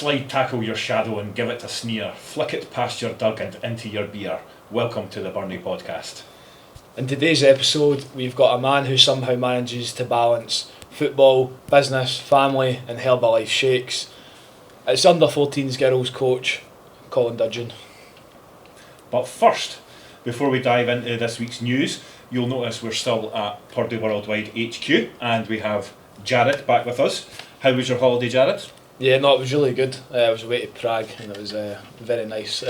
slide tackle your shadow and give it a sneer, flick it past your dug and into your beer. Welcome to the Burnie Podcast. In today's episode, we've got a man who somehow manages to balance football, business, family and Herbalife shakes. It's under 14s girls coach, Colin Dudgeon. But first, before we dive into this week's news, you'll notice we're still at Purdue Worldwide HQ and we have Jared back with us. How was your holiday, Jared? Yeah, no, it was really good. I was away to Prague and it was very nice.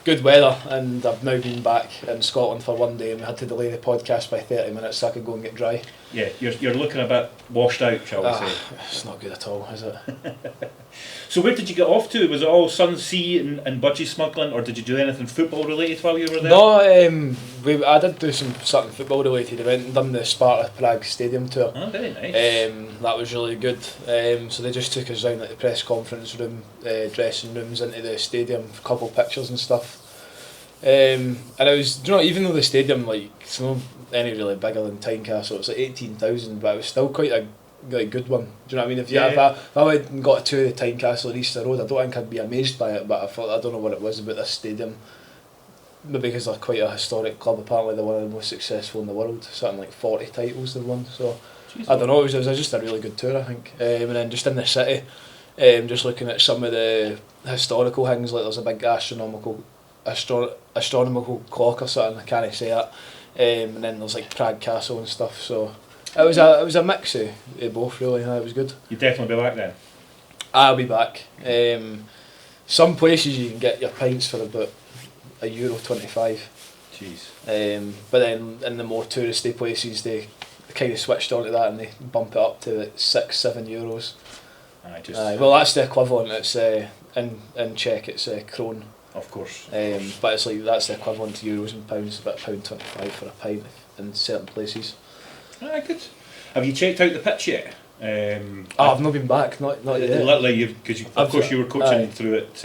Good weather, and I've now been back in Scotland for one day and we had to delay the podcast by 30 minutes so I could go and get dry. Yeah, you're looking a bit washed out, shall we say. It's not good at all, is it? So where did you get off to? Was it all sun, sea and budgie smuggling, or did you do anything football related while you were there? No, I did do something football related. I went and done the Sparta Prague Stadium tour. Oh, very nice. That was really good. So they just took us down at the press conference room, dressing rooms, into the stadium, a couple of pictures and stuff. And it was, even though the stadium, it's not any really bigger than Tynecastle, it's 18,000, but it was still quite a good one. Do you know what I mean? If I went and got a tour of Tynecastle or Easter Road, I don't think I'd be amazed by it, but I don't know what it was about this stadium. Maybe because they're quite a historic club. Apparently they're one of the most successful in the world, something like 40 titles they've won. So I don't know, it was just a really good tour, I think. And then just in the city, just looking at some of the historical things, like there's a big astronomical clock or something, I can't say that. And then there's like Prague Castle and stuff. So it was a mix of both, really. It was good. You'd definitely be back then? I'll be back. Some places you can get your pints for about €1.25. Jeez. But then in the more touristy places they kind of switched onto that and they bump it up to like €6-7. Well, that's the equivalent. It's in Czech it's krone. Of course. But it's like that's the equivalent to euros and pounds, about £1.25 for a pint in certain places. Good. Have you checked out the pitch yet? I've not been back, not yet. Literally, because of course you were coaching through it,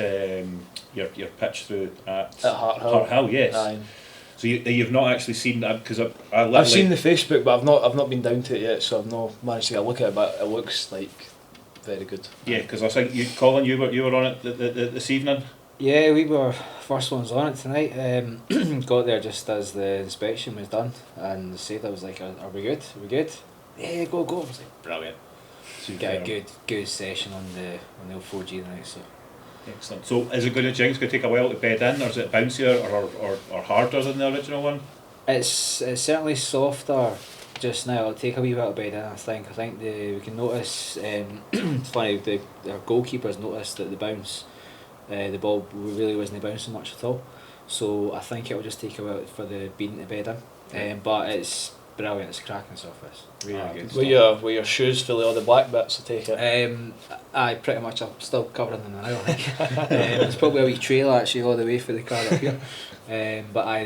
your pitch through at Hart Hill, yes. Aye. So you've not actually seen that, because I've seen the Facebook, but I've not been down to it yet, so I've not managed to get a look at it. But it looks like very good. Yeah, because I think Colin, you were on it this evening. Yeah, we were first ones on it tonight. Got there just as the inspection was done, and said I was like, "Are we good? Are we good? Yeah, go." I was like, brilliant. So you get a good session on the old 4G tonight. So excellent. So is it going to take a while to bed in, or is it bouncier or harder than the original one? It's certainly softer just now. It'll take a wee while to bed in. I think we can notice. It's funny, our goalkeepers noticed that the bounce. The ball really wasn't bouncing much at all, so I think it will just take a while for the bean to bed in. But it's brilliant. It's cracking surface. Really good. Were your shoes fully all the black bits? I take it. I pretty much I'm still covering them now. I think it's probably a wee trail actually all the way for the car up here. But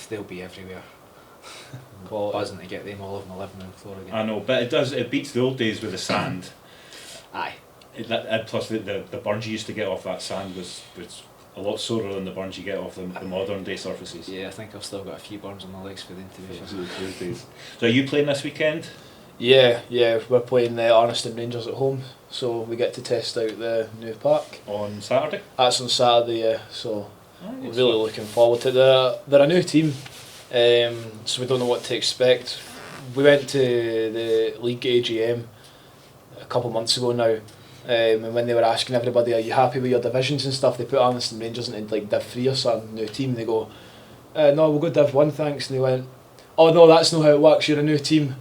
they'll be everywhere. Buzzing to get them all over my living room floor again. I know, but it beats the old days with the sand. Aye. Plus the burns you used to get off that sand was a lot sorer than the burns you get off the modern day surfaces. Yeah, I think I've still got a few burns on my legs for the interview. So are you playing this weekend? Yeah, we're playing the Arniston Rangers at home, so we get to test out the new park. On Saturday? That's on Saturday, yeah, so we're really looking forward to it. They're a new team, so we don't know what to expect. We went to the league AGM a couple of months ago now. And when they were asking everybody, are you happy with your divisions and stuff, they put Arniston Rangers into like Div 3 or some new team. They go, no, we'll go Div 1 thanks. And they went, oh no, that's not how it works, you're a new team.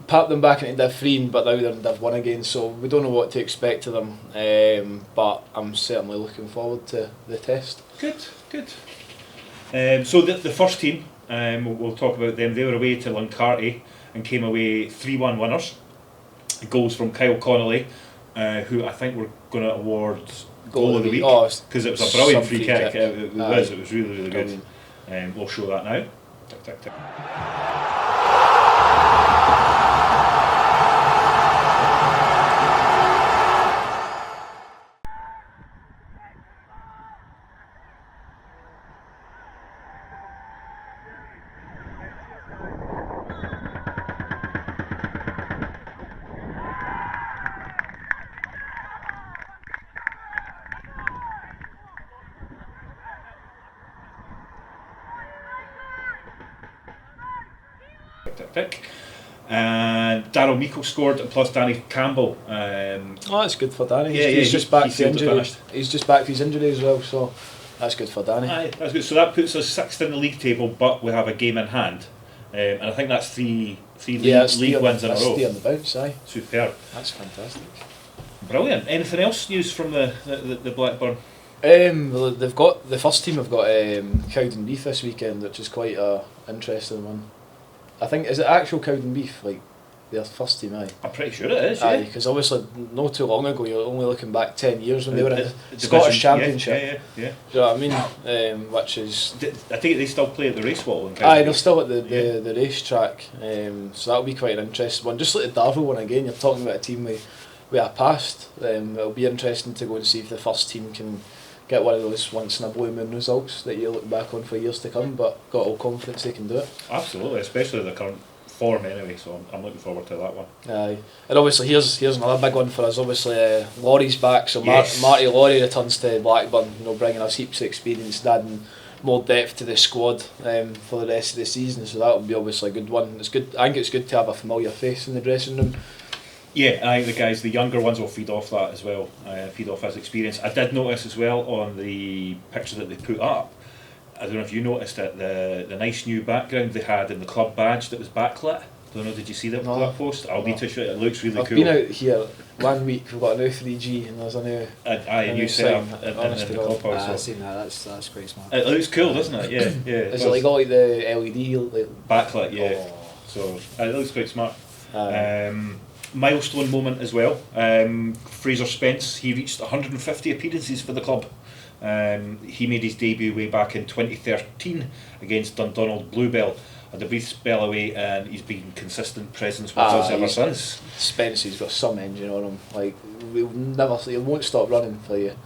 Pap them back into Div 3, but now they're in Div 1 again, so we don't know what to expect of them. But I'm certainly looking forward to the test. Good. So the first team, we'll talk about them. They were away to Luncarty and came away 3-1 winners. Goals from Kyle Connolly, who I think we're going to award goal of the week, because it was a brilliant free kick. It was really, really good. We'll show that now. Tick, tick, tick. tick. And Daryl Meikle scored, and plus Danny Campbell. That's good for Danny. Yeah, he's just back he from injury. finished. He's just back from his injury as well, so that's good for Danny. Aye, that's good. So that puts us 6th in the league table, but we have a game in hand. And I think that's three league wins in a row. Stay on the bounce, aye. Superb. That's fantastic. Brilliant. Anything else news from the Blackburn? Well, they've got the first team have got Cowdenbeath this weekend, which is quite a interesting one. I think, is it actual Cowdenbeath, like their first team? Aye, I'm pretty sure it is. aye, Yeah. because obviously not too long ago, you're only looking back 10 years when they were in the division, Scottish Championship. Yeah. Do you know what I mean? Which is I think they still play at the race wall. aye, they're still at the racetrack. So that'll be quite an interesting one. Just like the Darvel one again, you're talking about a team with a past. It'll be interesting to go and see if the first team can get one of those once in a blue moon results that you look back on for years to come, but got all confidence they can do it. Absolutely, especially the current form anyway, so I'm looking forward to that one. Aye, and obviously here's another big one for us. Obviously Laurie's back, so Yes. Marty Laurie returns to Blackburn, bringing us heaps of experience, adding more depth to the squad for the rest of the season, so that will be obviously a good one. It's good. I think it's good to have a familiar face in the dressing room. Yeah, I think the younger ones will feed off that as well, feed off his experience. I did notice as well on the picture that they put up, I don't know if you noticed it, the nice new background they had in the club badge that was backlit. I don't know, did you see that, that post? I'll need to show it, it looks really I've cool. been out here 1 week, we've got a new 3G and there's a new... a new setup in the clubhouse. I've seen that, that's quite smart. It looks cool, doesn't it? Yeah, yeah. Is it like all like the LED? Like, backlit, yeah. Oh. So it looks quite smart. Milestone moment as well. Fraser Spence, he reached 150 appearances for the club. He made his debut way back in 2013 against Dundonald Bluebell. Had a brief spell away, and he's been consistent presence with us ever since. Spence, he's got some engine on him. Like he won't stop running for you.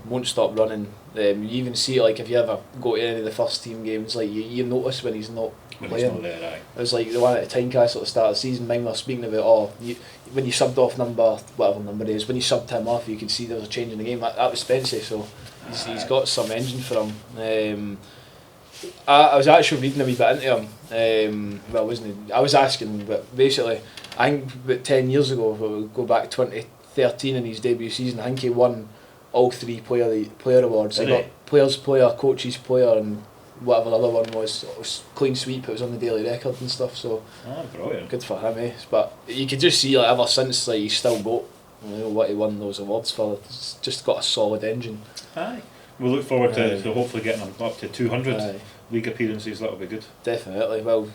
Won't stop running. You even see it, like if you ever go to any of the first team games, like you notice when he's not playing. He's not there, aye. It was like the one at the Tynecastle at the start of the season. Mine were speaking about when you subbed off whatever number it is, when you subbed him off, you could see there was a change in the game. That was Spence, so he's got some engine for him. I was actually reading a wee bit into him. Well, wasn't he? I was asking, but basically, I think about 10 years ago, if we go back 2013 in his debut season, I think he won all 3 player awards. He got players player, coaches player, and whatever the other one was. It was clean sweep. It was on the daily record and stuff. So brilliant. Good for him, eh? But you could just see, like, ever since, like, he's still got, what he won those awards for. It's just got a solid engine. Aye. We'll look forward to hopefully getting him up to 200 league appearances. That'll be good. Definitely. Well,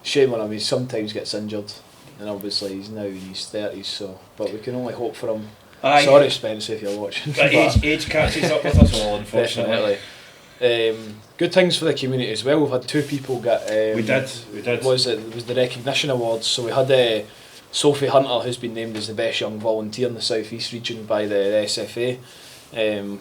shame on him. He sometimes gets injured, and obviously he's now in his 30s. So, but we can only hope for him. Sorry, Spence, if you're watching. But age catches up with us all, unfortunately. Definitely. Good things for the community as well. We've had 2 people get. We did. Was the recognition awards? So we had Sophie Hunter, who's been named as the best young volunteer in the South East region by the SFA.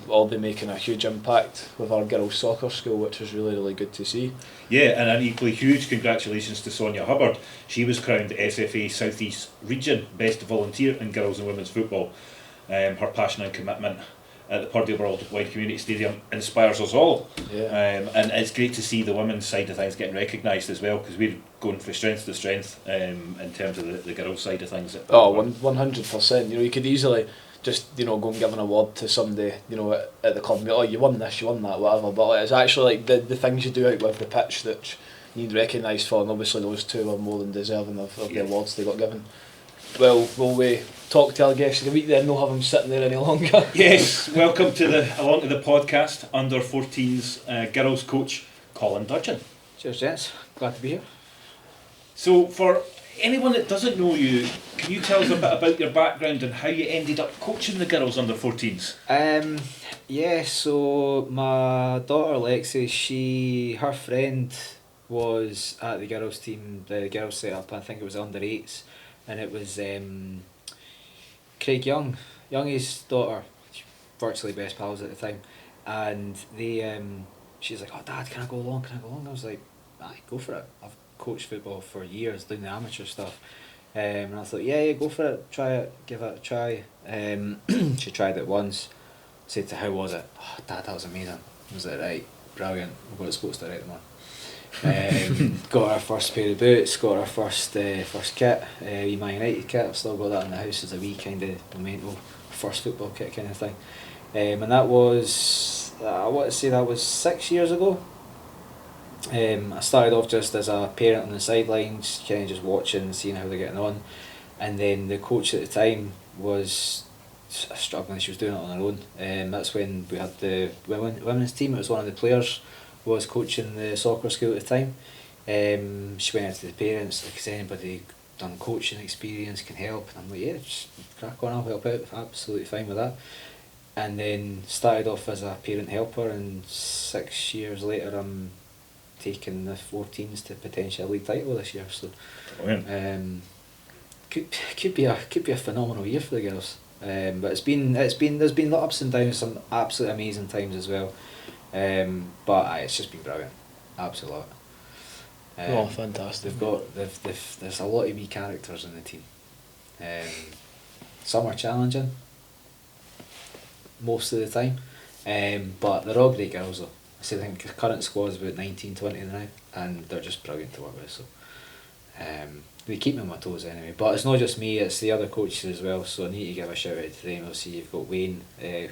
All been making a huge impact with our girls' soccer school, which is really, really good to see. Yeah, and an equally huge congratulations to Sonia Hubbard. She was crowned SFA South East Region Best Volunteer in Girls and Women's Football. Her passion and commitment at the Purdy Worldwide Community Stadium inspires us all. Yeah. And it's great to see the women's side of things getting recognised as well, because we're going from strength to strength in terms of the girls' side of things. 100%. You could easily just go and give an award to somebody at the club and be, oh, you won this, you won that, whatever. But it's actually like the things you do out with the pitch that you need recognised for, and obviously those 2 are more than deserving of the awards they got given. Well, will we talk to our guest of the week then? We'll have him sitting there any longer. Yes, welcome along to the podcast, under 14s girls coach Colin Dudgeon. Cheers, gents. Glad to be here. So, for anyone that doesn't know you, can you tell us a bit about your background and how you ended up coaching the girls under 14s? Yeah, so my daughter Lexi, her friend was at the girls team, the girls set up, I think it was under 8s, and it was Craig Youngie's daughter, virtually best pals at the time, and they she's like, oh Dad, can I go along? I was like, aye, go for it. I've coached football for years, doing the amateur stuff, and I thought, yeah, go for it, try it, give it a try. She tried it once, said to how was it? Oh Dad, that was amazing. I was like, right, brilliant, we've got sports director on. Got our first pair of boots, got our first kit, wee Man United kit. I've still got that in the house as a wee kind of memento, first football kit kind of thing. And that was, I want to say that was 6 years ago. I started off just as a parent on the sidelines, kind of just watching, seeing how they're getting on. And then the coach at the time was struggling, she was doing it on her own. That's when we had the women's team. It was one of the players was coaching the soccer school at the time. She went out to the parents, like, has anybody done coaching experience, can help? And I'm like, yeah, just crack on, I'll help out, absolutely fine with that. And then started off as a parent helper, and 6 years later I'm taking the 14s to potentially a league title this year. So could be a phenomenal year for the girls. But there's been ups and downs, some absolutely amazing times as well. But it's just been brilliant, absolutely. Fantastic. There's a lot of wee characters in the team. Some are challenging most of the time, but they're all great girls though. I think the current squad's about 19, 20 now, and they're just brilliant to work with. So they keep me on my toes anyway. But it's not just me; it's the other coaches as well. So I need to give a shout out to them. Obviously, you've got Wayne,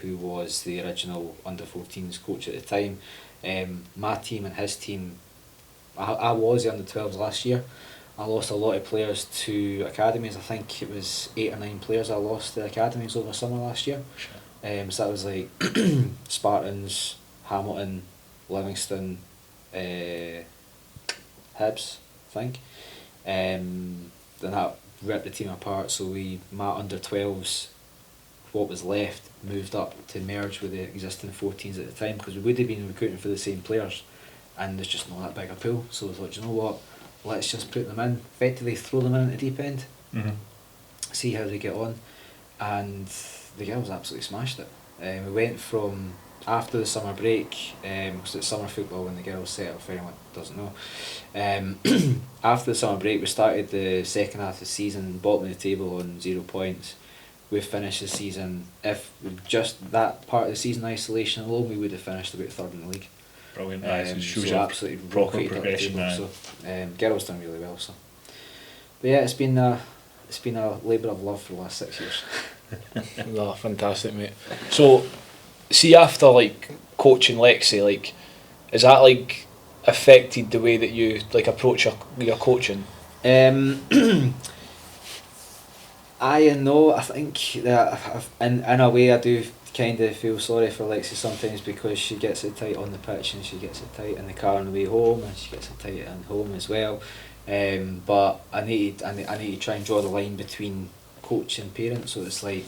who was the original under-14s coach at the time. My team and his team. I was the under-12s last year. I lost a lot of players to academies. I think it was 8 or 9 players I lost to academies over summer last year. So that was like Spartans, Hamilton, Livingston, Hibs, I think. Then that ripped the team apart, so my under-12s, what was left, moved up to merge with the existing 14s at the time, because we would have been recruiting for the same players, and there's just not that big a pool. So we thought, you know what, let's just put them in, effectively throw them in at the deep end, see how they get on. And the girls absolutely smashed it. We went from, after the summer break, because it's summer football when the girls set up, if anyone doesn't know. After the summer break, we started the second half of the season, bottom of the table on 0 points. We finished the season, if just that part of the season isolation alone, we would have finished about third in the league. Brilliant. So absolutely proper progression. So girls done really well. So, but yeah, it's been a labour of love for the last 6 years. No, fantastic, mate. So, see, after like coaching Lexi, like, is that like affected the way that you like approach your coaching? I know. I think that in a way I do kind of feel sorry for Lexi sometimes, because she gets it tight on the pitch and she gets it tight in the car on the way home, and she gets it tight at home as well. But I need to try and draw the line between coach and parent. So it's like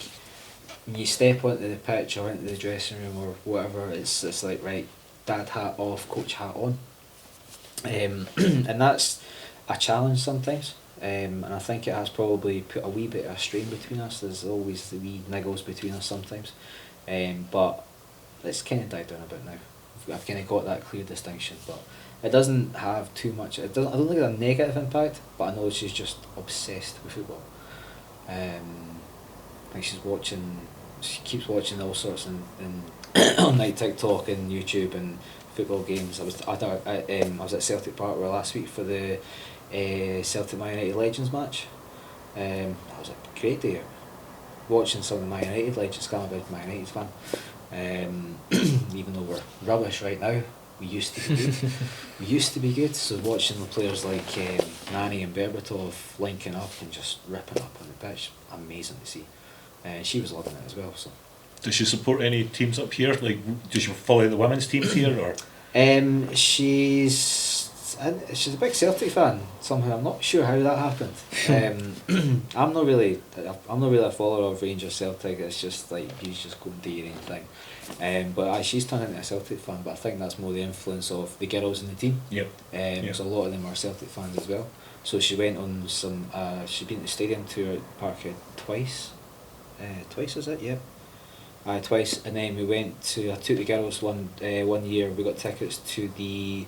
when you step onto the pitch or into the dressing room or whatever, it's like, right, dad hat off, coach hat on. And that's a challenge sometimes. And I think it has probably put a wee bit of a strain between us. There's always the wee niggles between us sometimes. But it's kind of died down a bit now. I've kind of got that clear distinction, but it doesn't have too much. I don't think it's a negative impact, but I know she's just obsessed with football. Like she keeps watching all sorts and on like TikTok and YouTube and football games. I was at Celtic Park last week for the Celtic Man United Legends match. That was a great day out. Watching some of the Man United legends. I'm a big Man United fan. Even though we're rubbish right now, we used to be good. So watching the players like Nani and Berbatov linking up and just ripping up on the pitch, amazing to see. She was loving it as well. So, does she support any teams up here? Like, does she follow the women's teams here, or? She's a big Celtic fan. Somehow, I'm not sure how that happened. I'm not really a follower of Rangers Celtic. It's just like you just go and do your own thing. But she's turned into a Celtic fan. But I think that's more the influence of the girls in the team. Yep. Because a lot of them are Celtic fans as well. So she went on some. She's been to the stadium tour at Parkhead twice. Twice is it? Yep. Twice, and then we went to. I took the girls one year. We got tickets to the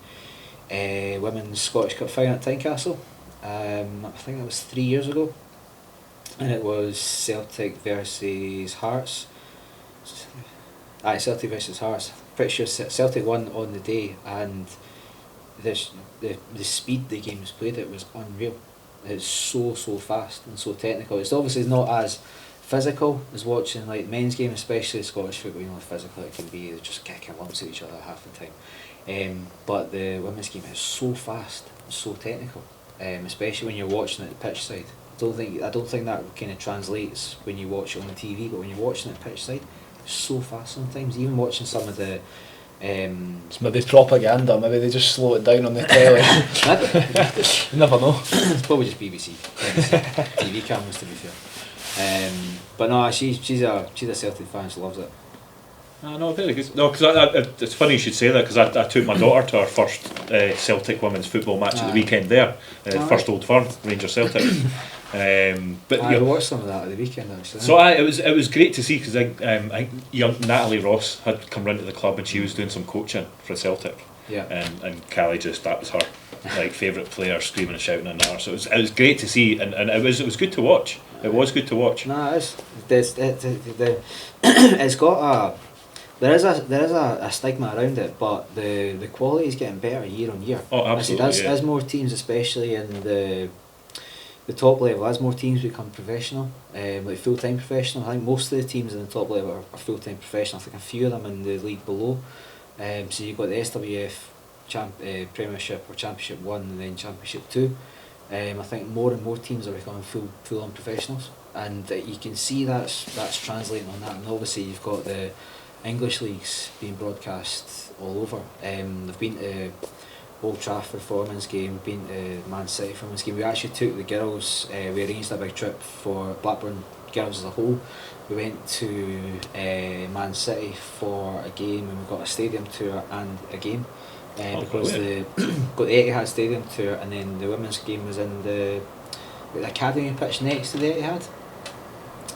Women's Scottish Cup final at Tynecastle. I think that was 3 years ago, and it was Celtic versus Hearts. Celtic versus Hearts. Pretty sure Celtic won on the day, and the speed the game's played at was unreal. It's so fast and so technical. It's obviously not as physical as watching like men's game, especially Scottish football. You know how physical it can be. They're just kicking lumps at each other half the time. But the women's game is so fast and so technical, especially when you're watching it at the pitch side. I don't think that kind of translates when you watch it on the TV, but when you're watching it pitch side, it's so fast sometimes. Even watching some of the it's maybe propaganda, maybe they just slow it down on the telly. You never know. It's probably just BBC TV cameras, to be fair. But no, she's a Celtic fan. She loves it. No, very good. No, because it's funny you should say that, because I took my daughter to our first Celtic women's football match at the weekend there, first Old Firm, Rangers Celtic. But I watched some of that at the weekend actually. So it was great to see, because I think young Natalie Ross had come round to the club and she was doing some coaching for Celtic. Yeah. And Callie that was her like favourite player, screaming and shouting in her. So it was great to see, and it was good to watch. It was good to watch. No, it's got a. There is a stigma around it, but the quality is getting better year on year. Oh, absolutely. As more teams, especially in the top level, as more teams become professional, like full time professional. I think most of the teams in the top level are full time professional. I think a few of them in the league below. So you've got the SWF Premiership or Championship 1 and then Championship 2. I think more and more teams are becoming full on professionals, and you can see that's translating on that. And obviously you've got the English leagues being broadcast all over. They've been to Old Trafford for women's game, been to Man City for women's game. We actually took the girls, we arranged a big trip for Blackburn girls as a whole. We went to Man City for a game, and we got a stadium tour and a game. Because got the Etihad stadium tour, and then the women's game was in the academy pitch next to the Etihad.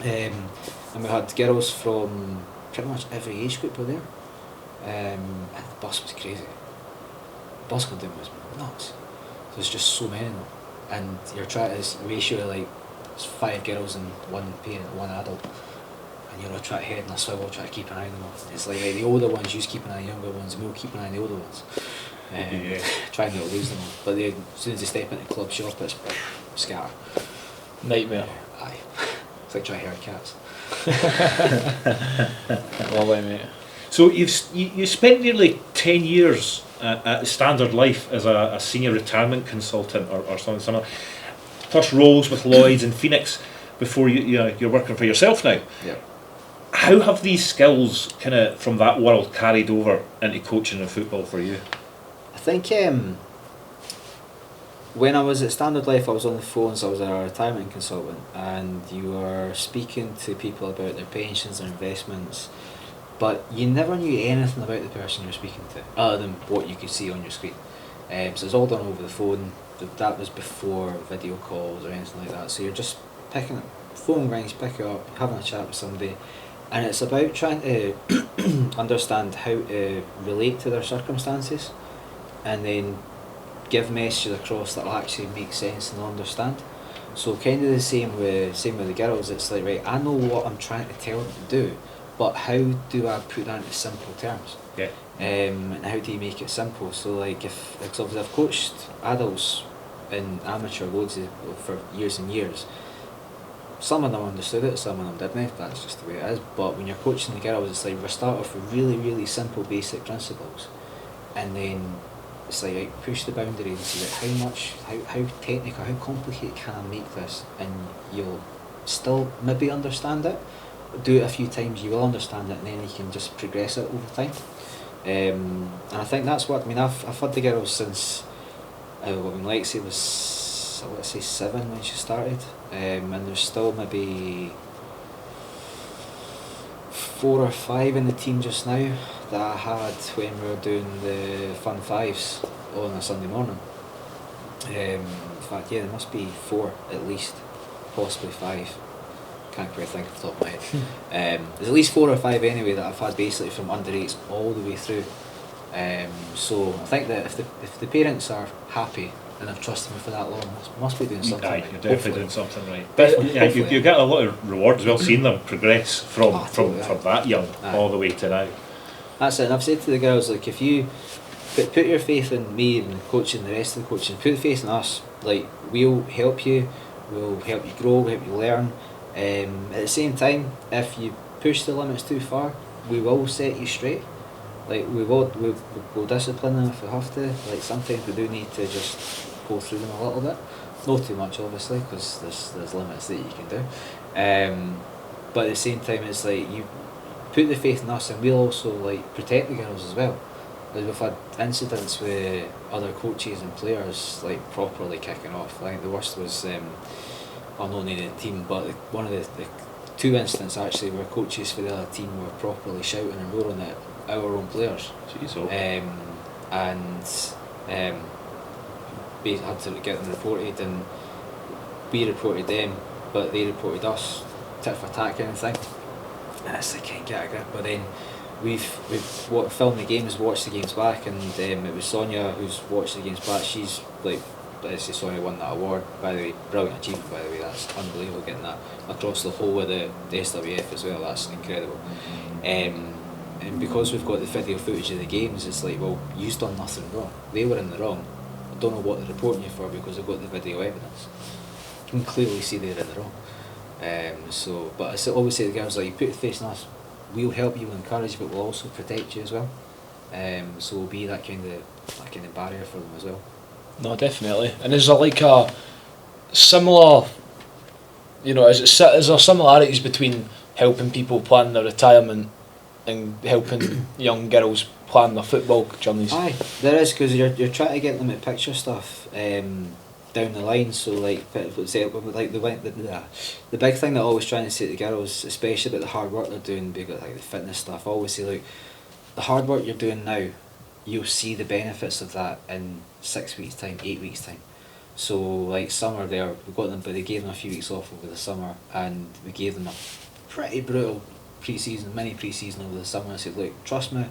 And we had girls from pretty much every age group were there. And the bus was crazy. The bus going down was nuts. There's just so many of them, and you're trying to ratio like it's 5 girls and 1 parent, 1 adult, and you're all trying to head in a swivel, trying to keep an eye on them all. It's like the older ones, you just keep an eye on the younger ones, and we'll keep an eye on the older ones. Trying not to lose them all. But as soon as they step into the club shop, it's scatter. Nightmare. Aye. It's like trying to herd cats. Lovely, mate. So you spent nearly 10 years at Standard Life as a senior retirement consultant or something, plus roles with Lloyds and Phoenix before you're working for yourself now. Yeah. How have these skills kind of from that world carried over into coaching and football for you? I think when I was at Standard Life, I was on the phones. I was a retirement consultant, and you were speaking to people about their pensions and investments, but you never knew anything about the person you were speaking to, other than what you could see on your screen. So it was all done over the phone. That was before video calls or anything like that. So you're just picking up, phone rings, pick it up, having a chat with somebody, and it's about trying to understand how to relate to their circumstances, and then give messages across that will actually make sense and understand. So kind of the same with the girls. It's like, right, I know what I'm trying to tell them to do, but how do I put that into simple terms? Yeah. And how do you make it simple? So like because obviously I've coached adults in amateur loads for years and years. Some of them understood it, some of them didn't. That's just the way it is. But when you're coaching the girls, it's like we start off with really, really simple basic principles, and then it's like push the boundaries and see like how technical, how complicated can I make this, and you'll still maybe understand it. Do it a few times, you will understand it, and then you can just progress it over time. And I think that's what I've had the girls since Lexi was, let's say 7 when she started, and there's still maybe 4 or 5 in the team just now that I had when we were doing the Fun Fives on a Sunday morning. In fact, yeah, there must be 4 at least, possibly 5. Can't quite think off the top of my head. There's at least 4 or 5 anyway that I've had basically from under 8s all the way through. So I think that if the parents are happy and I've trusted me for that long, must be doing something right. You're definitely doing something right. But you get a lot of reward as well, seeing them progress from that young all the way to now. That's it, and I've said to the girls, like, if you put your faith in me and the coaching, the rest of the coaching. Put faith in us. Like, we'll help you. We'll help you grow. We'll help you learn. At the same time, if you push the limits too far, we will set you straight. Like, we'll discipline them if we have to. Like, sometimes we do need to just go through them a little bit. Not too much, obviously, because there's limits that you can do. But at the same time, it's like, you put the faith in us, and we'll also like protect the girls as well. Like, we've had incidents with other coaches and players like properly kicking off. Like, the worst was, well, not naming the team, but one of the two incidents actually where coaches for the other team were properly shouting and roaring at our own players. Jeez, we had to get them reported, and we reported them, but they reported us, tit for tat kind of thing. And it's like, can't get a grip. But then we've filmed the games, watched the games back, and it was Sonia who's watched the games back. She's like, let's say Sonia won that award, by the way, brilliant achievement, by the way. That's unbelievable, getting that across the whole of the SWF as well. That's incredible. And because we've got the video footage of the games, it's like, well, you've done nothing wrong. They were in the wrong. I don't know what they're reporting you for, because they've got the video evidence. You can clearly see they're in the wrong. But I always say to the girls, like, you put your faith in us, we'll help you, we'll encourage you, but we'll also protect you as well. So we'll be that kind of barrier for them as well. No, definitely. And is there like a similar, is there similarities between helping people plan their retirement and helping young girls plan their football journeys? Aye, there is, because you're trying to get them to picture stuff down the line. So like the big thing that I always trying to say to girls, especially about the hard work they're doing, because like the fitness stuff, I always say, like, the hard work you're doing now, you'll see the benefits of that in 6 weeks time, 8 weeks time. So like summer there, we got them, but they gave them a few weeks off over the summer, and we gave them a pretty brutal mini pre-season over the summer. I said, look, trust me,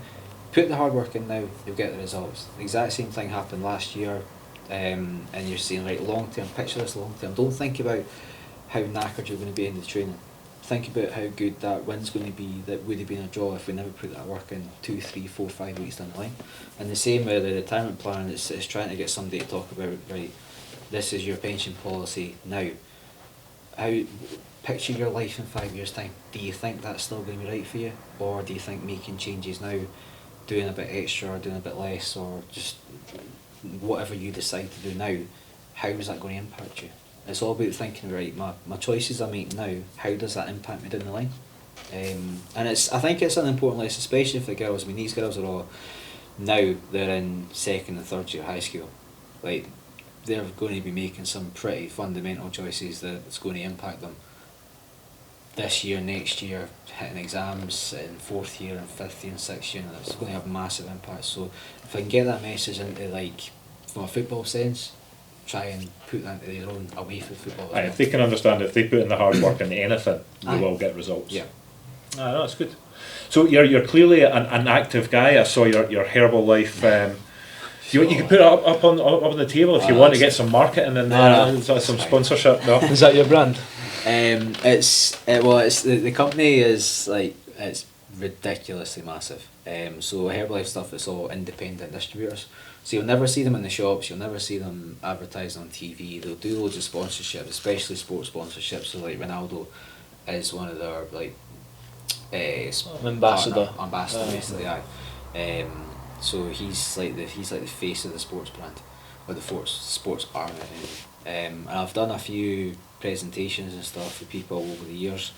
put the hard work in now, you'll get the results. The exact same thing happened last year, and you're seeing, right, long term, picture this long term. Don't think about how knackered you're going to be in the training. Think about how good that win's going to be. That would have been a draw if we never put that work in 2, 3, 4, 5 weeks down the line. And the same with the retirement plan, it's trying to get somebody to talk about, right, this is your pension policy now. How picture your life in 5 years' time. Do you think that's still going to be right for you, or do you think making changes now, doing a bit extra or doing a bit less, or just whatever you decide to do now, how is that going to impact you? It's all about thinking, right, my choices I make now, how does that impact me down the line? And I think it's an important lesson, especially for the girls. I mean, these girls are all, now they're in 2nd and 3rd year high school. Like, they're going to be making some pretty fundamental choices that's going to impact them this year, next year, hitting exams in 4th year and 5th year and 6th year, and it's going to have massive impact. So if I can get that message into, like, from a football sense, try and put that into their own away from football. If they can understand, if they put in the hard work into anything, they Aye. will get results. Yeah. No, that's good. So you're clearly an active guy. I saw your Herbalife. You can put it up on the table if you want to get some marketing and some sponsorship. No? Is that your brand? It's the company is like, it's ridiculously massive. So Herbalife stuff, it's all independent distributors. So you'll never see them in the shops, you'll never see them advertised on TV. They'll do loads of sponsorships, especially sports sponsorships. So like Ronaldo is one of their like ambassador basically. Aye. So he's like the face of the sports brand, or the sports arm. And I've done a few presentations and stuff for people over the years.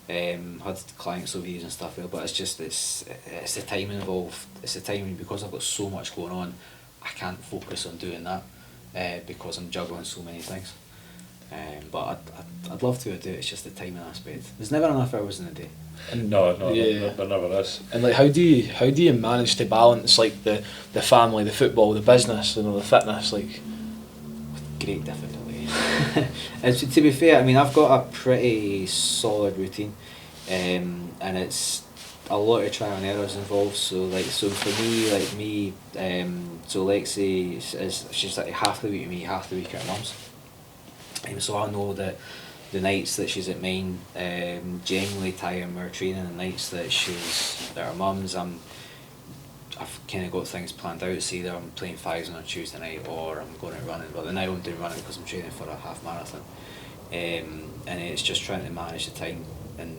Had clients over years and stuff, but it's the timing involved. It's the timing, because I've got so much going on. I can't focus on doing that because I'm juggling so many things. But I'd love to do it. It's just the timing aspect. There's never enough hours in the day. No, there never is. And like, how do you manage to balance like the family, the football, the business, the fitness, like? Great difficulty. And to be fair, I mean, I've got a pretty solid routine, and it's a lot of trial and errors involved. So for me, so Lexi she's like half the week with me, half the week at mum's. So I know that the nights that she's at mine, generally time we're training, the nights that she's at her mum's, I'm I've kind of got things planned out. See, either I'm playing fives on a Tuesday night, or I'm going out running. But now I'm doing running because I'm training for a half marathon, and it's just trying to manage the time and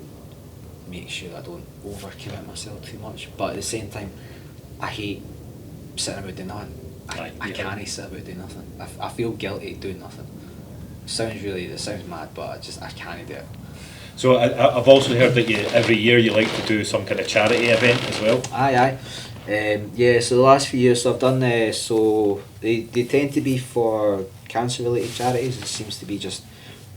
make sure that I don't overcommit myself too much. But at the same time, I hate sitting about doing nothing. I can't sit about doing nothing. I feel guilty doing nothing. It sounds mad, but I can't do it. So I've also heard that every year you like to do some kind of charity event as well. Aye. Yeah, so the last few years I've done, so they tend to be for cancer related charities. It seems to be just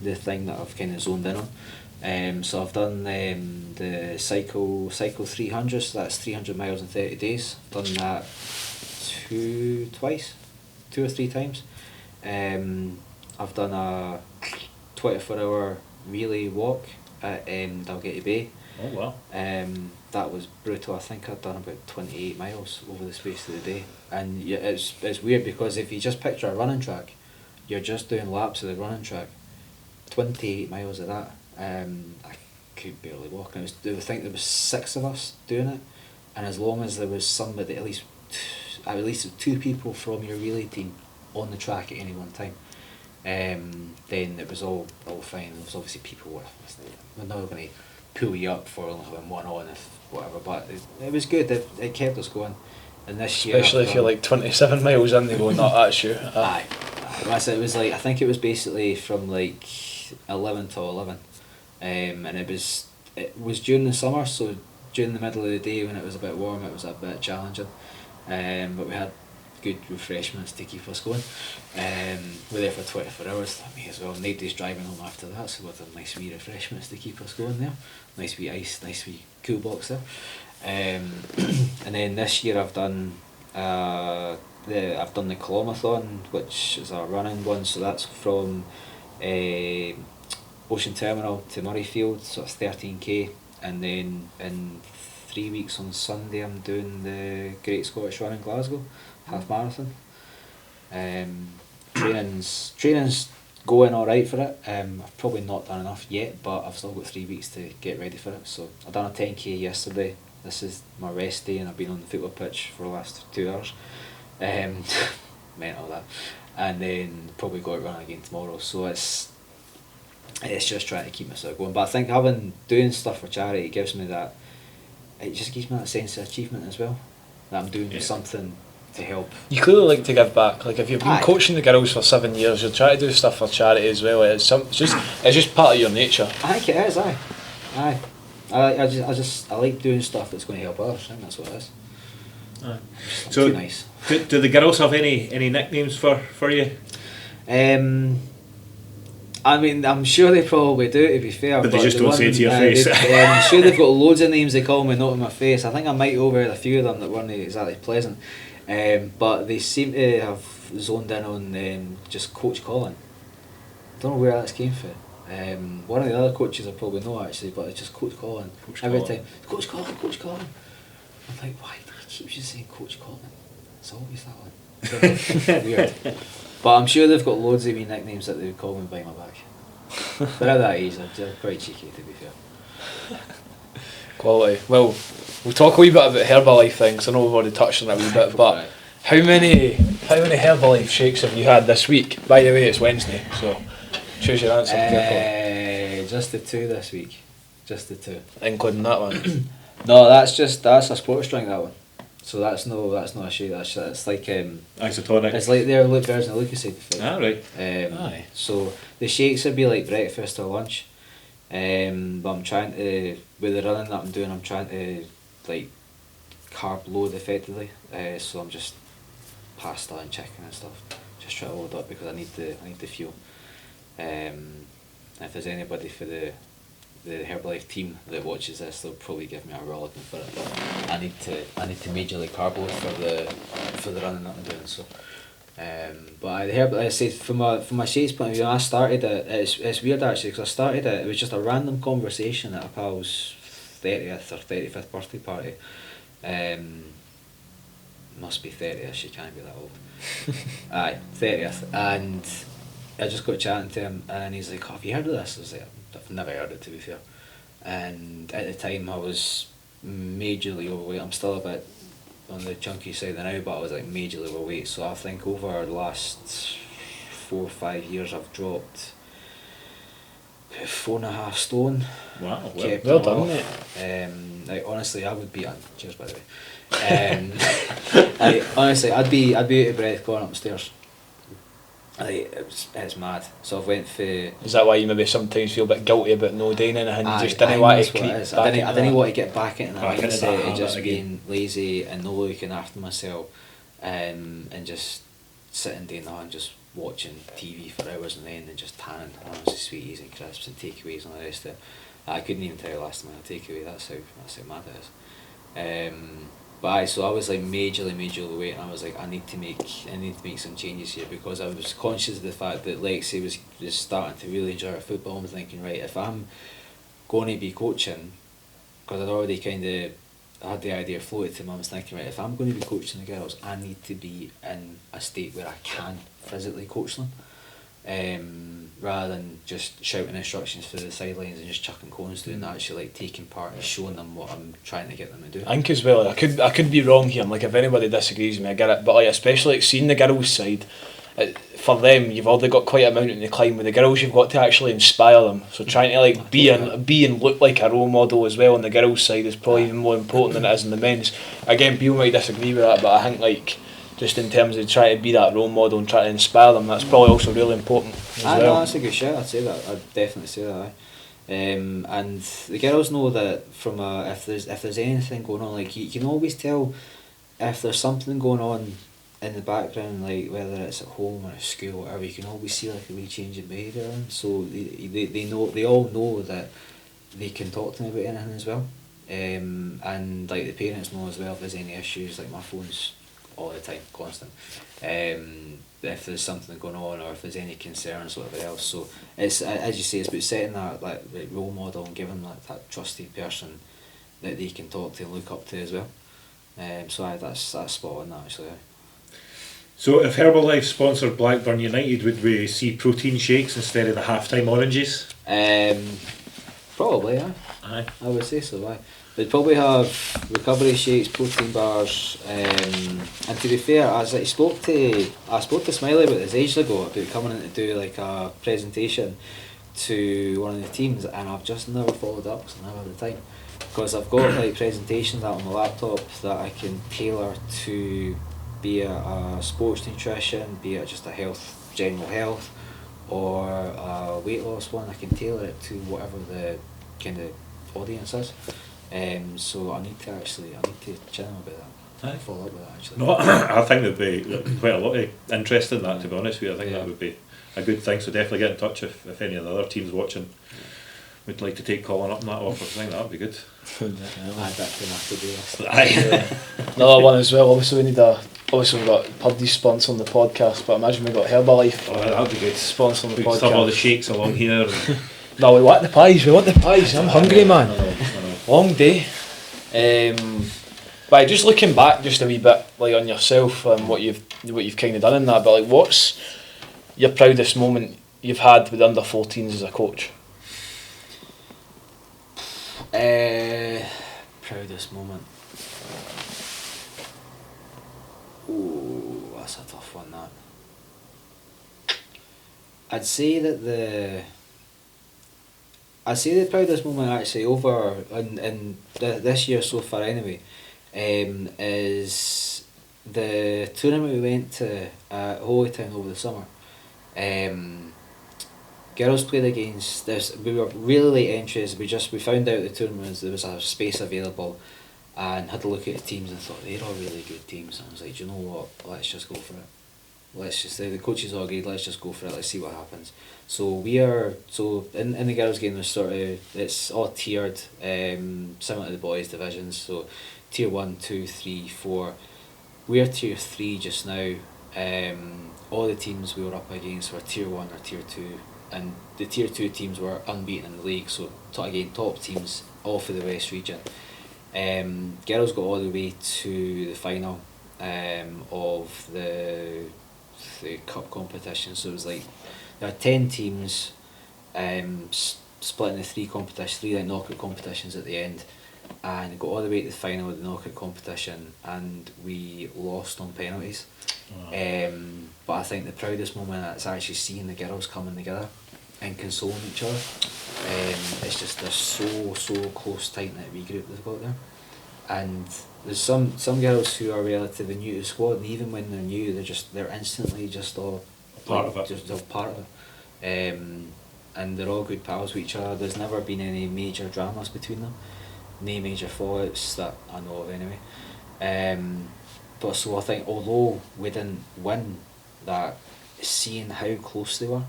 the thing that I've kind of zoned in on. So I've done the cycle 300, so that's 300 miles in 30 days. I've done that two or three times. I've done a 24-hour relay walk at Dalgety Bay. Oh wow. That was brutal. I think I'd done about 28 miles over the space of the day. And yeah, it's weird because if you just picture a running track, you're just doing laps of the running track. 28 miles of that. I could barely walk. And I think there was 6 of us doing it, and as long as there was somebody, at least 2 people from your relay team on the track at any one time, then it was all fine. There was obviously people we're not going to pull you up for only having one on, if whatever, but it was good. It kept us going. And this year, especially if you're like 27 miles in, they go, "Not that's you." Aye. It was like, I think it was basically from like 11 to 11, and it was during the summer, so during the middle of the day when it was a bit warm, it was a bit challenging, but we had good refreshments to keep us going. We're there for 24 hours. I may as well. Nobody's driving home after that, so we've got nice wee refreshments to keep us going there. Nice wee ice, nice wee cool box there. And then this year I've done the kilomathon, which is a running one. So that's from Ocean Terminal to Murrayfield, so it's 13k, and then in 3 weeks on Sunday I'm doing the Great Scottish Run in Glasgow, half marathon. Training's going alright for it. I've probably not done enough yet, but I've still got 3 weeks to get ready for it. So I've done a 10k yesterday. This is my rest day, and I've been on the football pitch for the last 2 hours. Mental that. And then probably go out running again tomorrow. So it's just trying to keep myself going. But I think doing stuff for charity, it just gives me that sense of achievement as well, that I'm doing something to help. You clearly like to give back. Like if you've been coaching the girls for 7 years, you'll try to do stuff for charity as well. It's just part of your nature. I think it is. Aye. I like doing stuff that's going to help others. I think that's what it is. Aye. So nice. Do the girls have any nicknames for you? I mean, I'm sure they probably do, to be fair. But they just don't say it to your face. I'm sure they've got loads of names they call me, not in my face. I think I might overheard a few of them that weren't exactly pleasant. But they seem to have zoned in on just Coach Colin. Don't know where that's came from. One of the other coaches I probably know actually, but it's just Coach Colin. Every time, Coach Colin. I'm like, why do you keep just saying Coach Colin? It's always that one. Weird. But I'm sure they've got loads of wee nicknames that they would call me behind my back. They're at that age, they're quite cheeky, to be fair. Quality. Well, we'll talk a wee bit about Herbalife things. I know we've already touched on that a wee bit, but how many Herbalife shakes have you had this week? By the way, it's Wednesday, so choose your answer carefully. Just the 2 this week. Just the 2. Including that one? No, that's a sports drink, that one. So that's not a shake. It's like isotonic. It's like their version of Lucozade. Ah, right. Aye. So the shakes would be like breakfast or lunch. But I'm trying to, with the running that I'm doing, I'm trying to like carb load effectively. So I'm just pasta and chicken and stuff. Just try to load up because I need the fuel. If there's anybody for the Herbalife team that watches this, they'll probably give me a rollicking for it. But I need to majorly carb load for the running that I'm doing. So, but the Herbalife, I say from my shakes point of view, I started it. It's weird actually because I started it. It was just a random conversation at a pal's 30th or 35th birthday party. Must be 30th. She can't be that old. Aye, 30th, and I just got chatting to him, and he's like, "Have you heard of this?" I was like, "I've never heard it, to be fair." And at the time, I was majorly overweight. I'm still a bit on the chunky side now, but I was like majorly overweight. So I think over the last 4 or 5 years I've dropped 4.5 stone. Wow, well done, mate. Like honestly, I would be on. Cheers, by the way. I'd be out of breath going upstairs. Like, it's mad. So I've went for. Is that why you maybe sometimes feel a bit guilty about no doing anything? You just didn't want to creep back I didn't want to get back into that Back into that mindset of habit just again. being lazy and not looking after myself, and just sitting doing nothing, just watching TV for hours and then just tanning. Honestly, sweeties and crisps and takeaways and all the rest of it. I couldn't even tell you last time I had a takeaway. That's how mad it is. So I was like majorly overweight, and I was like, I need to make some changes here, because I was conscious of the fact that Lexi was just starting to really enjoy her football. I'm thinking, right, if I'm going to be coaching, because I'd already kind of had the idea floated to me, I was thinking, right, if I'm going to be coaching the girls, I need to be in a state where I can physically coach them. Rather than just shouting instructions through the sidelines and just chucking cones through, and actually like taking part and showing them what I'm trying to get them to do. I think as well, I could be wrong here, and like if anybody disagrees with me, I get it, but like especially like seeing the girls' side, for them you've already got quite a mountain to climb. With the girls you've got to actually inspire them, so trying to like be and look like a role model as well on the girls' side is probably even more important than it is in the men's. Again, people might disagree with that, but I think like just in terms of trying to be that role model and try to inspire them, that's probably also really important as well. No, that's a good shout. I'd say that. I'd definitely say that. And the girls know that from if there's anything going on, like you can always tell if there's something going on in the background, like whether it's at home or at school or whatever. You can always see like a wee change in behaviour. So they all know that they can talk to me about anything as well. And like the parents know as well if there's any issues. Like my phone's all the time, constant. If there's something going on or if there's any concerns or whatever else. So it's, as you say, it's about setting that like role model and giving that trusted person that they can talk to and look up to as well. So that's spot on that actually. So if Herbalife sponsored Blackburn United, would we see protein shakes instead of the halftime oranges? Probably, yeah. Aye. I would say so, aye. They'd probably have recovery shakes, protein bars, and to be fair, I spoke to Smiley about this ages ago about coming in to do like a presentation to one of the teams, and I've just never followed up because I never had the time. Because I've got like presentations out on my laptop that I can tailor to be a sports nutrition, be it just a general health, or a weight loss one. I can tailor it to whatever the kind of audience is. So I need to chat about that. Aye. Follow up with that actually. No, I think there'd be quite a lot of interest in that, to be honest with you. I think Yeah. that would be a good thing, so definitely get in touch if any of the other teams watching would like to take Colin up on that offer. I think that would be good. Add that to my to-do list. Aye. Another one as well, obviously we've got Purdy's sponsoring the podcast, but imagine we got Herbalife Oh, that would be good. sponsoring the We could have all the podcast. shakes along here. And No, we want the pies, I'm hungry, man. I know. Long day. But just looking back just a wee bit like on yourself and what you've kind of done in that, but like what's your proudest moment you've had with under 14s as a coach? Proudest moment. Ooh, that's a tough one, that. I'd say the proudest moment actually over in this year so far anyway, is the tournament we went to at Holytown over the summer. Girls played against this. We were really interested. We found out the tournament there was a space available, and had to look at the teams and thought they're all really good teams. And I was like, do you know what? Let's just go for it. Let's just the coaches all agreed. Let's just go for it. Let's see what happens. So in the girls' game there's it's all tiered, similar to the boys' divisions. So tier 1, 2, 3, 4. We're tier 3 just now. All the teams we were up against were tier 1 or tier 2, and the tier 2 teams were unbeaten in the league. So again, top teams all for the West region. Girls got all the way to the final of the cup competition. So it was like there are 10 teams split into 3 competitions, 3 like knockout competitions at the end, and got all the way to the final of the knockout competition, and we lost on penalties. But I think the proudest moment is actually seeing the girls coming together and consoling each other. It's just they're so close, tight knit wee group they've got there, and there's some girls who are relatively new to the squad, and even when they're new, they're instantly just all Part of it. Just all part of it. And they're all good pals with each other. There's never been any major dramas between them, no major fallouts that I know of anyway. But so I think although we didn't win, that seeing how close they were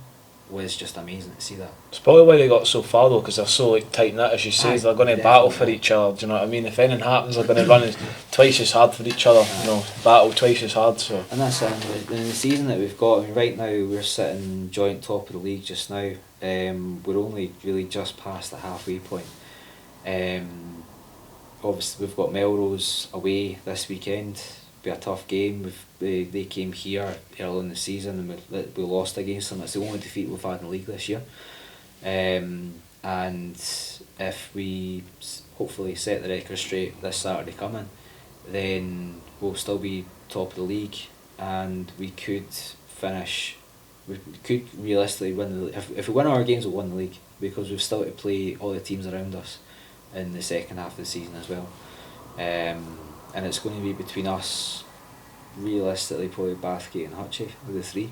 was just amazing to see that. It's probably why they got so far though, because they're so like tight knit, as you say. They're going to battle for each other. Do you know what I mean? If anything happens, they're going to run twice as hard for each other. You know, battle twice as hard. So. And that's it. In the season that we've got, I mean, right now we're sitting joint top of the league just now. We're only really just past the halfway point. Obviously we've got Melrose away this weekend. Be a tough game. They came here early in the season and we lost against them. It's the only defeat we've had in the league this year. And if we hopefully set the record straight this Saturday coming, then we'll still be top of the league, and we could finish. We could realistically win the league. If we win our games, we'll win the league, because we've still to play all the teams around us in the second half of the season as well. And it's going to be between us, realistically probably Bathgate and Hutchie are the three.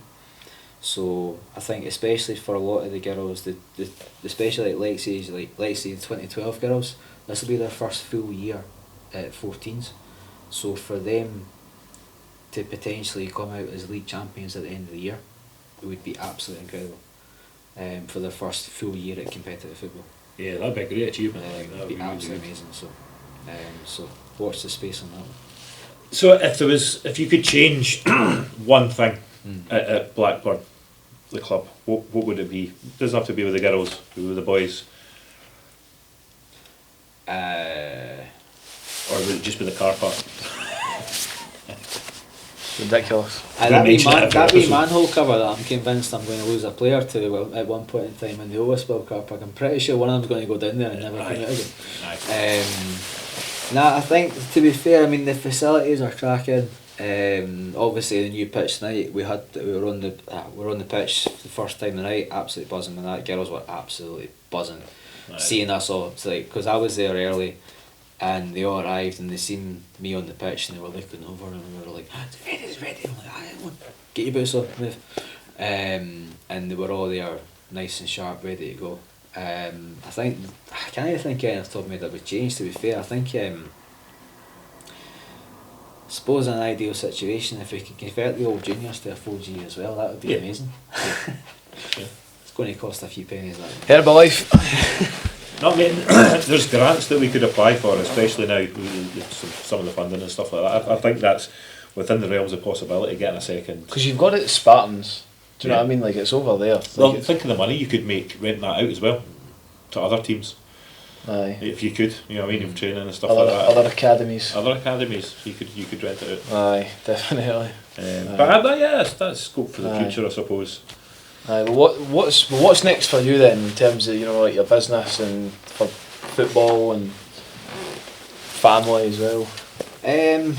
So I think especially for a lot of the girls, especially like Lexi's, let's say the 2012 girls, this will be their first full year at 14s. So for them to potentially come out as league champions at the end of the year, it would be absolutely incredible. For their first full year at competitive football. Yeah, that'd be a great achievement. It would be absolutely amazing. So watch the space on that one. So if you could change one thing at Blackburn, the club, what would it be? It doesn't have to be with the girls, but with the boys. Or would it just be the car park? Ridiculous. That wee manhole cover that I'm convinced I'm going to lose a player to at one point in time in the Overspell car park. I'm pretty sure one of them's going to go down there and never come out again. I think, to be fair, I mean the facilities are cracking. Obviously the new pitch tonight, we were on the pitch the first time tonight, absolutely buzzing with that. Girls were absolutely buzzing, seeing us all. It's like, because I was there early, and they all arrived and they seen me on the pitch and they were looking over and we were like, it's ready. I'm like, get your boots on, move. And they were all there, nice and sharp, ready to go. I can't even think anything off the top of me that would change, to be fair. I think, suppose in an ideal situation, if we could convert the old juniors to a 4G as well, that would be amazing. Yeah. It's going to cost a few pennies. That Herbalife. No, I mean, there's grants that we could apply for, especially now with some of the funding and stuff like that. I think that's within the realms of possibility, getting a second. Because you've got it at Spartans. Do you know what I mean? Like, it's over there. Well, think of the money you could make renting that out as well to other teams. Aye. If you could, you know what I mean, training and stuff like that. Other academies. You could rent it out. Aye, definitely. But yeah, that's scope for the future, I suppose. Aye, well, what's next for you then, in terms of, you know, like your business and for football and family as well? I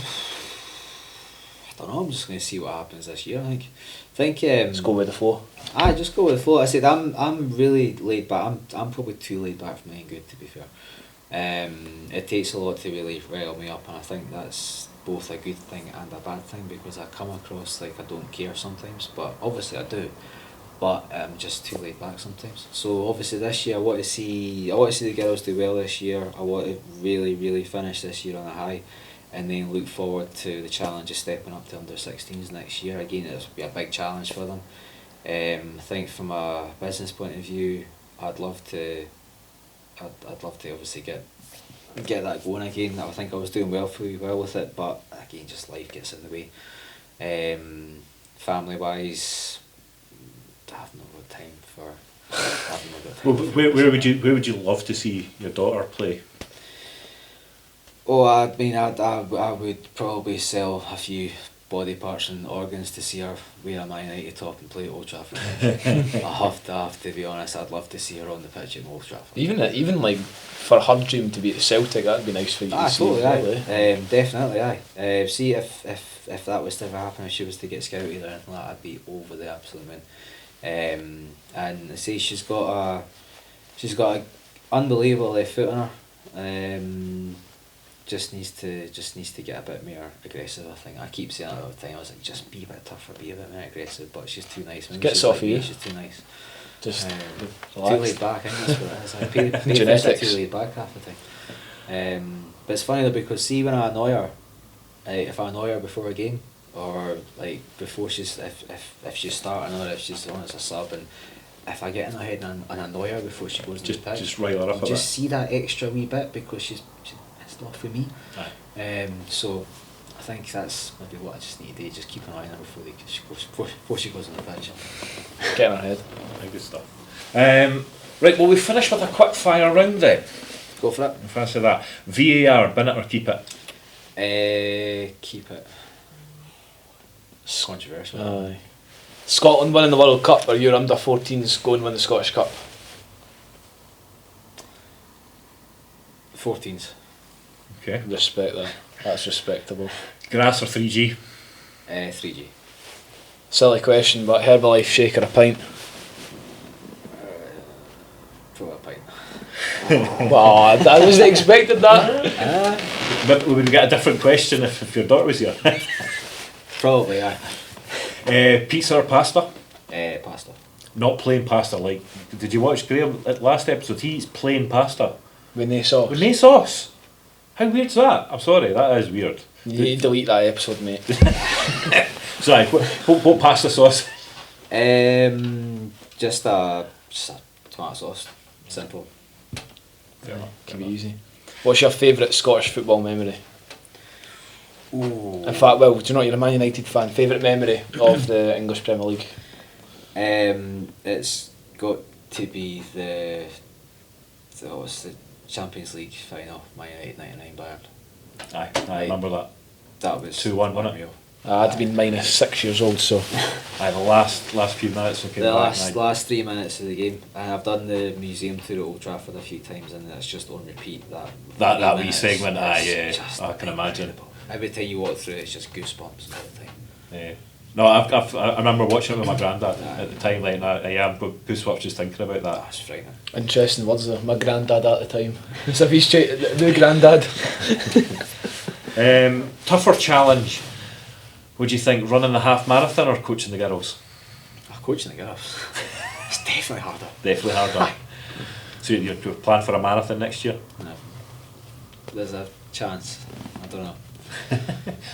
don't know. I'm just going to see what happens this year. I think. Let's go with the flow. Just go with the flow. I said I'm really laid back. I'm probably too laid back for my own good, to be fair. It takes a lot to really rile me up, and I think that's both a good thing and a bad thing, because I come across like I don't care sometimes, but obviously I do. But I'm just too laid back sometimes. So obviously this year I want to see the girls do well this year. I want to really finish this year on a high, and then look forward to the challenge of stepping up to under 16s next year. Again, it'll be a big challenge for them. I think from a business point of view, I'd love to obviously get that going again. I think I was doing well with it, but again, just life gets in the way. Family wise, I've not got time for. Well, where would you love to see your daughter play? Oh, I mean, I would probably sell a few body parts and organs to see her wear a Man United top and play at Old Trafford. I have to be honest, I'd love to see her on the pitch at Old Trafford. Even like for her dream to be at Celtic, that'd be nice for you to see. Totally, really. Definitely, aye. See if that was to ever happen, if she was to get scouted or anything like that, I'd be over the absolute moon. And I say she's got a unbelievable left foot on her. Just needs to get a bit more aggressive. I think I keep saying it all the time. I was like, just be a bit tougher, be a bit more aggressive. But she's too nice. Gets off you. She's too nice. Just too laid back. I think that's what it is. Genetics. Too laid back half the time. But it's funny though, because see when I annoy her, if I annoy her before a game, or like before she's if she's starting or if she's on as a sub, and if I get in her head and annoy her before she goes to the pitch, just rile her up a bit. Just see that extra wee bit because she's it's not for me. Aye. So I think that's maybe what I just need to do. Just keep an eye on her before she goes on the pitch. Get in her head. Good stuff. Right, well, we finished with a quick fire round then. Go for it. Fancy that. VAR, bin it or keep it? Keep it. Controversial. Aye. Scotland winning the World Cup, or your under 14s going win the Scottish Cup? 14s. Okay. Respect that. That's respectable. Grass or 3G? 3G. Silly question, but Herbalife shake or a pint? Throw a pint. Wow, I wasn't expecting that. But we would get a different question if your daughter was here. Probably, yeah. Pizza or pasta? Pasta. Not plain pasta, like, did you watch Graham at last episode? He eats plain pasta. With no sauce. With no sauce? How weird's that? I'm sorry, that is weird. You need to delete that episode, mate. Sorry, what pasta sauce? Just a tomato sauce. Simple. Can be easy. What's your favourite Scottish football memory? Ooh. In fact, well, do you know what, you're a Man United fan. Favourite memory of the English Premier League? It's got to be the Champions League final, Man United 99 Bayern. Aye, I remember that. That was 2-1, wasn't it? I'd been minus 6 years old, so. Aye, the last few minutes. The last 3 minutes of the game, and I've done the museum tour at Old Trafford a few times, and it's just on repeat. That wee segment, yeah, I can imagine. Every time you walk through it, it's just goosebumps all the time. Yeah. No, I remember watching it with my granddad at the time. Like, I am goosebumps just thinking about that. That's frightening. Interesting words though. My granddad at the time. As if he's the granddad. Tougher challenge. What do you think? Running the half marathon or coaching the girls? Coaching the girls. It's definitely harder. Definitely harder. So you're planning for a marathon next year? No. There's a chance. I don't know.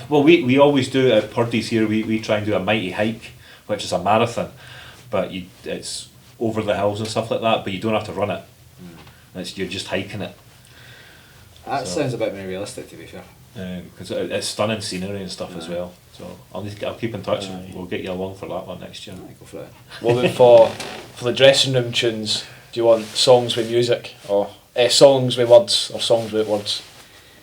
Well, we always do at Purdy's here. We try and do a mighty hike, which is a marathon, but it's over the hills and stuff like that. But you don't have to run it. You're just hiking it. That sounds a bit more realistic, to be fair. Because it's stunning scenery and stuff as well. So I'll keep in touch. And we'll get you along for that one next year. Go for it. What about for the dressing room tunes? Do you want songs with music or songs with words or songs with words?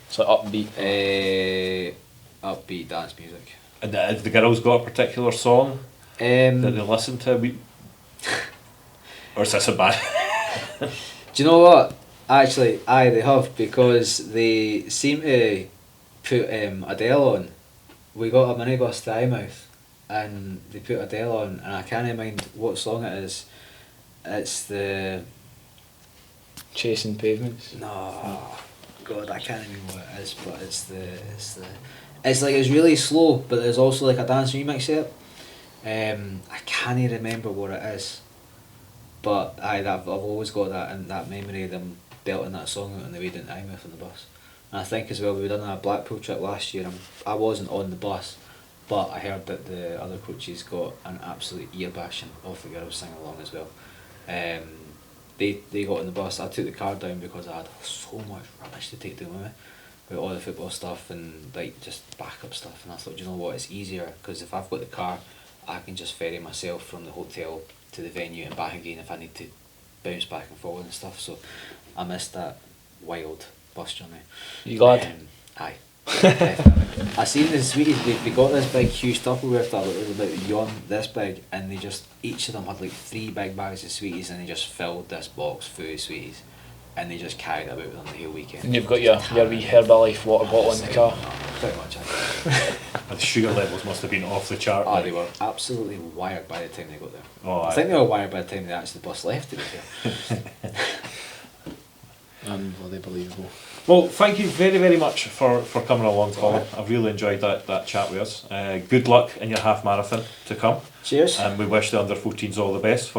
So upbeat. Upbeat dance music. And have the girls got a particular song that they listen to? Or is this a bad? Do you know what? Actually, they have, because they seem to put Adele on. We got a minibus to Eyemouth and they put Adele on, and I can't mind what song it is. It's the Chasing Pavements. No, God, I can't remember what it is, but it's really slow, but there's also like a dance remix of it. I can't remember what it is, but I've always got that memory of them belting that song out on the way down to Eyemouth on the bus. And I think as well, we done a Blackpool trip last year, and I wasn't on the bus, but I heard that the other coaches got an absolute ear bashing off the girls singing along as well. They got on the bus. I took the car down because I had so much rubbish to take down with me, with all the football stuff and like just backup stuff. And I thought, you know what, it's easier because if I've got the car, I can just ferry myself from the hotel to the venue and back again if I need to bounce back and forward and stuff. So I missed that wild bus journey. You glad? Aye. I seen the sweeties. They got this big, huge Tupperware that was about yawn this big, and they just each of them had like 3 big bags of sweeties, and they just filled this box full of sweeties, and they just carried it about with them the whole weekend. And you've got your wee Herbalife water bottle in the car. Pretty much. The sugar levels must have been off the chart. Oh, they were absolutely wired by the time they got there. Oh, I think they were wired by the time the bus left. To be fair. Unbelievable. Well, thank you very, very much for coming along, Colin. I've really enjoyed that chat with us. Good luck in your half marathon to come. Cheers. And we wish the under 14s all the best.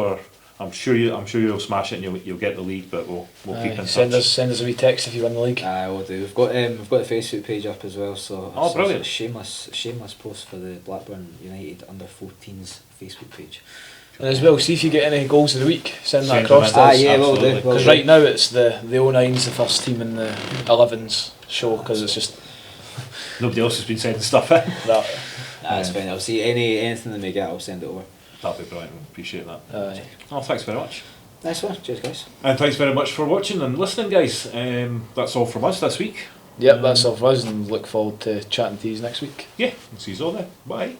I'm sure you'll smash it and you'll get the league, but we'll keep in touch. Send us a wee text if you win the league. We'll do. We've got the Facebook page up as well. So brilliant! A shameless post for the Blackburn United under 14s Facebook page. And as well, see if you get any goals of the week. Send that across to us. Yeah, we'll do. Because right now it's the 09's the first team and the 11's show, because it's just nobody else has been sending stuff in. That's fine. I'll see anything that we get. I'll send it over. That'd be brilliant. Appreciate that. Aye. Oh, thanks very much. Nice one. Cheers, guys. And thanks very much for watching and listening, guys. That's all from us this week. Yep, that's all for us, and look forward to chatting to you next week. Yeah, see you all then. Bye.